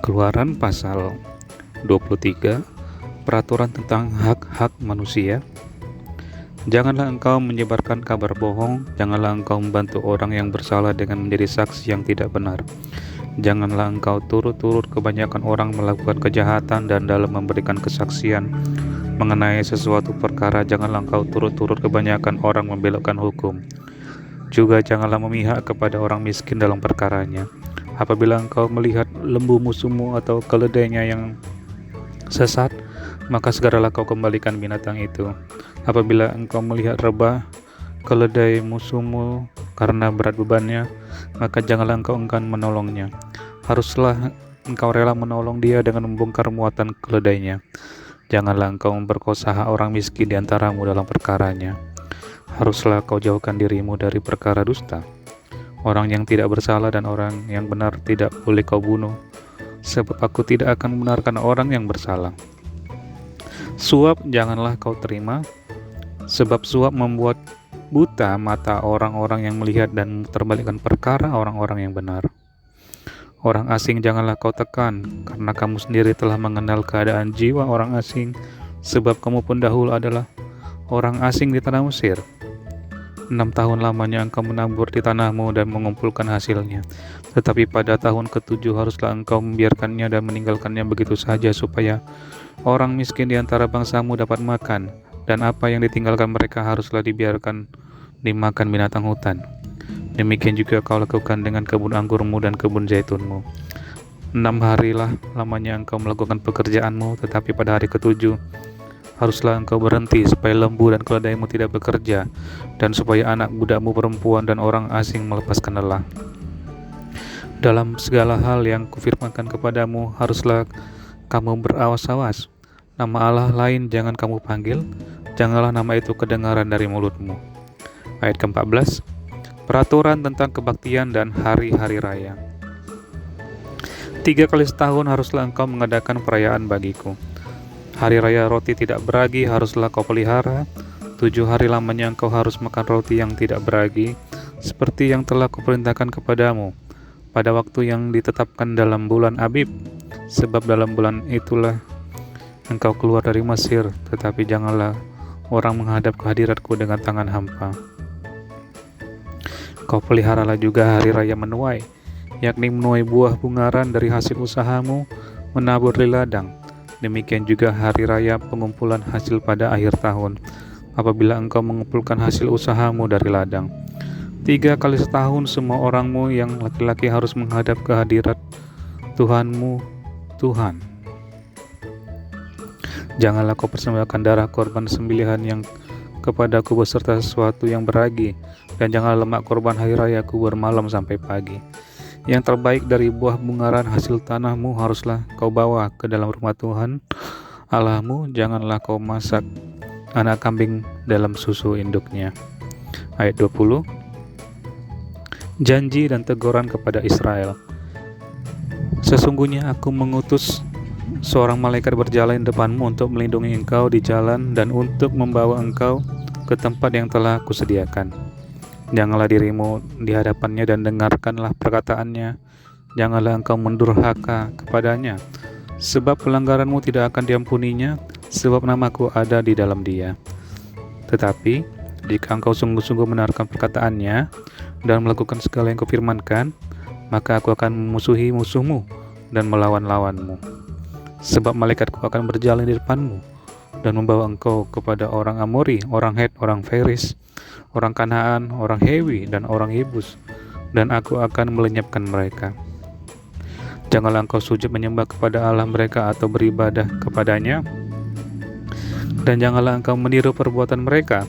Keluaran pasal 23, peraturan tentang hak-hak manusia. Janganlah engkau menyebarkan kabar bohong, janganlah engkau membantu orang yang bersalah dengan menjadi saksi yang tidak benar. Janganlah engkau turut-turut kebanyakan orang melakukan kejahatan dan dalam memberikan kesaksian mengenai sesuatu perkara, janganlah engkau turut-turut kebanyakan orang membelokkan hukum. Juga janganlah memihak kepada orang miskin dalam perkaranya. Apabila engkau melihat lembu musuhmu atau keledainya yang sesat, maka segeralah kau kembalikan binatang itu. Apabila engkau melihat rebah keledai musuhmu karena berat bebannya, maka janganlah engkau enggan menolongnya. Haruslah engkau rela menolong dia dengan membongkar muatan keledainya. Janganlah engkau memperkosa hak orang miskin di antaramu dalam perkaranya. Haruslah kau jauhkan dirimu dari perkara dusta. Orang yang tidak bersalah dan orang yang benar tidak boleh kau bunuh, sebab aku tidak akan membenarkan orang yang bersalah. Suap janganlah kau terima, sebab suap membuat buta mata orang-orang yang melihat dan terbalikkan perkara orang-orang yang benar. Orang asing janganlah kau tekan, karena kamu sendiri telah mengenal keadaan jiwa orang asing, sebab kamu pun dahulu adalah orang asing di tanah Mesir. 6 tahun lamanya engkau menabur di tanahmu dan mengumpulkan hasilnya. Tetapi pada tahun ke-7 haruslah engkau membiarkannya dan meninggalkannya begitu saja, supaya orang miskin di antara bangsamu dapat makan, dan apa yang ditinggalkan mereka haruslah dibiarkan dimakan binatang hutan. Demikian juga kau lakukan dengan kebun anggurmu dan kebun zaitunmu. 6 harilah lamanya engkau melakukan pekerjaanmu, tetapi pada hari ke-7 haruslah engkau berhenti, supaya lembu dan keledaimu tidak bekerja, dan supaya anak budakmu perempuan dan orang asing melepaskan lelah. Dalam segala hal yang kufirmankan kepadamu, haruslah kamu berawas-awas. Nama Allah lain jangan kamu panggil, janganlah nama itu kedengaran dari mulutmu. Ayat ke-14, peraturan tentang kebaktian dan hari-hari raya. 3 kali setahun haruslah engkau mengadakan perayaan bagiku. Hari raya roti tidak beragi haruslah kau pelihara. 7 hari lamanya engkau harus makan roti yang tidak beragi, seperti yang telah kuperintahkan kepadamu pada waktu yang ditetapkan dalam bulan Abib, sebab dalam bulan itulah engkau keluar dari Mesir. Tetapi janganlah orang menghadap ke hadiratku dengan tangan hampa. Kau peliharalah juga hari raya menuai, yakni menuai buah bungaran dari hasil usahamu menabur di ladang. Demikian juga hari raya pengumpulan hasil pada akhir tahun, apabila engkau mengumpulkan hasil usahamu dari ladang. 3 kali setahun semua orangmu yang laki-laki harus menghadap ke hadirat Tuhanmu, Tuhan. Janganlah kau persembahkan darah korban sembelihan yang kepadaku beserta sesuatu yang beragi, dan janganlah lemak korban hari rayaku bermalam sampai pagi. Yang terbaik dari buah bungaran hasil tanahmu haruslah kau bawa ke dalam rumah Tuhan Allahmu. Janganlah kau masak anak kambing dalam susu induknya. Ayat 20, janji dan teguran kepada Israel. Sesungguhnya aku mengutus seorang malaikat berjalan di depanmu untuk melindungi engkau di jalan dan untuk membawa engkau ke tempat yang telah kusediakan. Janganlah dirimu di hadapannya dan dengarkanlah perkataannya. Janganlah engkau mendurhaka kepadanya, sebab pelanggaranmu tidak akan diampuninya, sebab namaku ada di dalam dia. Tetapi jika engkau sungguh-sungguh mendengarkan perkataannya dan melakukan segala yang kufirmankan, maka aku akan memusuhi musuhmu dan melawan-lawanmu. Sebab malaikatku akan berjalan di depanmu dan membawa engkau kepada orang Amori, orang Het, orang Feris, orang Kanaan, orang Hewi, dan orang Yebus, dan aku akan melenyapkan mereka. Janganlah engkau sujud menyembah kepada Allah mereka atau beribadah kepadanya, dan janganlah engkau meniru perbuatan mereka,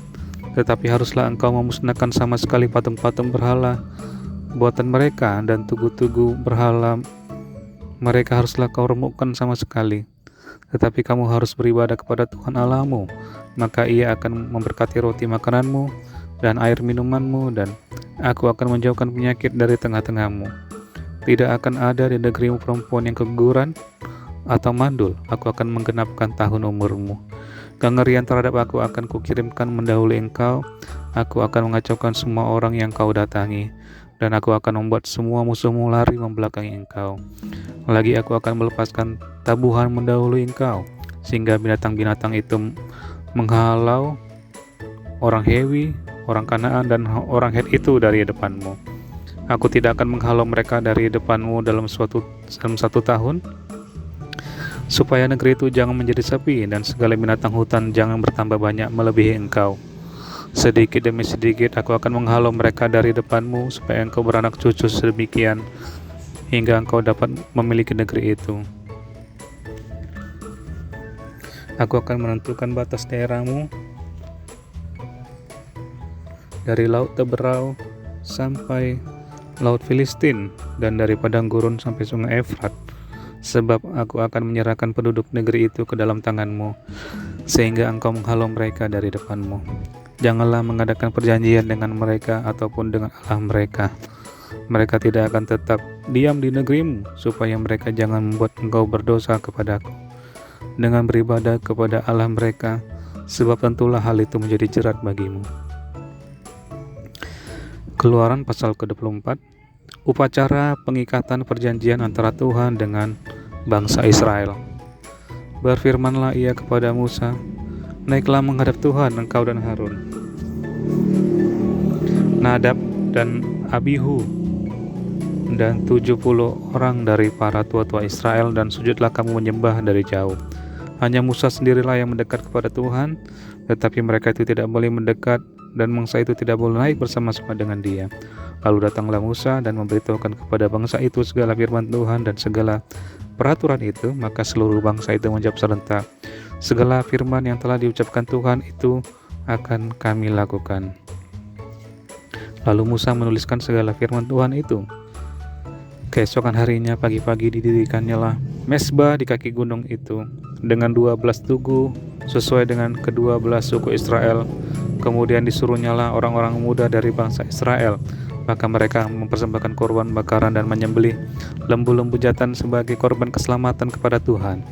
tetapi haruslah engkau memusnahkan sama sekali patung-patung berhala buatan mereka, dan tugu-tugu berhala mereka haruslah kau remukkan sama sekali. Tetapi kamu harus beribadah kepada Tuhan Allahmu, maka Ia akan memberkati roti makananmu dan air minumanmu, dan aku akan menjauhkan penyakit dari tengah-tengahmu. Tidak akan ada di negerimu perempuan yang keguguran atau mandul. Aku akan menggenapkan tahun umurmu. Kengerian terhadap aku akan kukirimkan mendahului engkau. Aku akan mengacaukan semua orang yang kau datangi, dan aku akan membuat semua musuhmu lari membelakangi engkau. Lagi aku akan melepaskan tabuhan mendahului engkau, sehingga binatang-binatang itu menghalau orang Hewi, orang Kanaan, dan orang Het itu dari depanmu. Aku tidak akan menghalau mereka dari depanmu dalam 1 tahun, supaya negeri itu jangan menjadi sepi, dan segala binatang hutan jangan bertambah banyak melebihi engkau. Sedikit demi sedikit aku akan menghalau mereka dari depanmu, supaya engkau beranak cucu sedemikian, hingga engkau dapat memiliki negeri itu. Aku akan menentukan batas daerahmu dari Laut Teberau sampai Laut Filistin, dan dari padang gurun sampai sungai Efrat, sebab aku akan menyerahkan penduduk negeri itu ke dalam tanganmu, sehingga engkau menghalau mereka dari depanmu. Janganlah mengadakan perjanjian dengan mereka ataupun dengan Allah mereka. Mereka tidak akan tetap diam di negerimu, supaya mereka jangan membuat engkau berdosa kepadaku dengan beribadah kepada Allah mereka, sebab tentulah hal itu menjadi jerat bagimu. Keluaran pasal ke-24, upacara pengikatan perjanjian antara Tuhan dengan bangsa Israel. Berfirmanlah ia kepada Musa, naiklah menghadap Tuhan engkau dan Harun, Nadab dan Abihu, dan 70 orang dari para tua-tua Israel, dan sujudlah kamu menyembah dari jauh. Hanya Musa sendirilah yang mendekat kepada Tuhan, tetapi mereka itu tidak boleh mendekat, dan bangsa itu tidak boleh naik bersama-sama dengan dia. Lalu datanglah Musa dan memberitahukan kepada bangsa itu segala firman Tuhan dan segala peraturan itu. Maka seluruh bangsa itu menjawab serentak, segala firman yang telah diucapkan Tuhan itu akan kami lakukan. Lalu Musa menuliskan segala firman Tuhan itu. Keesokan harinya pagi-pagi didirikannya lah mezbah di kaki gunung itu dengan 12 tugu sesuai dengan ke-12 suku Israel. Kemudian disuruhnyalah orang-orang muda dari bangsa Israel. Maka mereka mempersembahkan korban bakaran dan menyembelih lembu-lembu jantan sebagai korban keselamatan kepada Tuhan.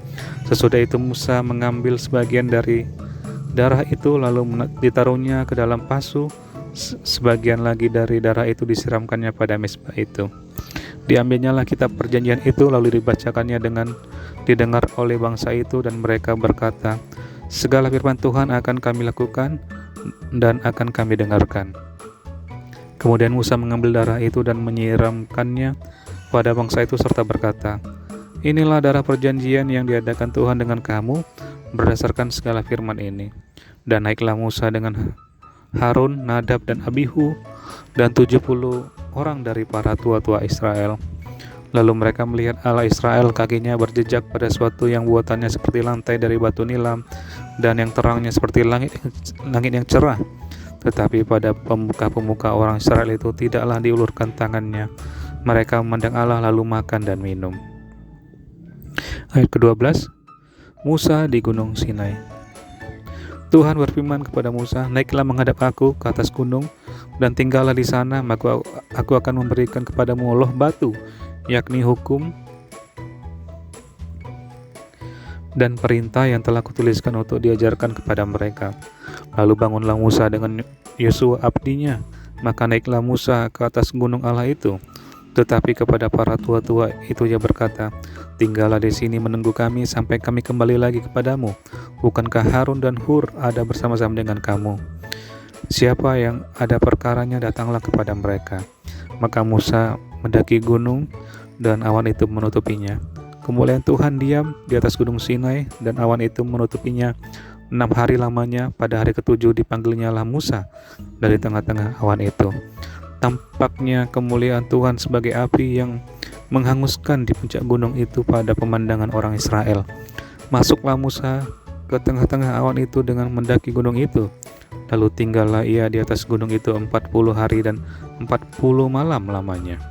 Sesudah itu Musa mengambil sebagian dari darah itu lalu ditaruhnya ke dalam pasu. Sebagian lagi dari darah itu disiramkannya pada mezbah itu. Diambilnyalah kitab perjanjian itu lalu dibacakannya dengan didengar oleh bangsa itu, dan mereka berkata, segala firman Tuhan akan kami lakukan dan akan kami dengarkan. Kemudian Musa mengambil darah itu dan menyiramkannya pada bangsa itu serta berkata, inilah darah perjanjian yang diadakan Tuhan dengan kamu berdasarkan segala firman ini. Dan naiklah Musa dengan Harun, Nadab dan Abihu dan 70 orang dari para tua-tua Israel. Lalu mereka melihat Allah Israel, kakinya berjejak pada suatu yang buatannya seperti lantai dari batu nilam dan yang terangnya seperti langit yang cerah. Tetapi pada pemuka-pemuka orang Israel itu tidaklah diulurkan tangannya. Mereka memandang Allah lalu makan dan minum. Ayat ke-12, Musa di Gunung Sinai. Tuhan berfirman kepada Musa, naiklah menghadap aku ke atas gunung dan tinggallah di sana, maka aku akan memberikan kepadamu loh batu, yakni hukum dan perintah yang telah kutuliskan untuk diajarkan kepada mereka. Lalu bangunlah Musa dengan Yosua abdinya, maka naiklah Musa ke atas gunung Allah itu. Tetapi kepada para tua-tua itu ia berkata, tinggallah di sini menunggu kami sampai kami kembali lagi kepadamu. Bukankah Harun dan Hur ada bersama-sama dengan kamu? Siapa yang ada perkaranya datanglah kepada mereka. Maka Musa mendaki gunung dan awan itu menutupinya. Kemuliaan Tuhan diam di atas gunung Sinai dan awan itu menutupinya 6 hari lamanya. Pada hari ke-7 dipanggilnyalah Musa dari tengah-tengah awan itu. Tampaknya kemuliaan Tuhan sebagai api yang menghanguskan di puncak gunung itu pada pemandangan orang Israel. Masuklah Musa ke tengah-tengah awan itu dengan mendaki gunung itu. Lalu tinggallah ia di atas gunung itu 40 hari dan 40 malam lamanya.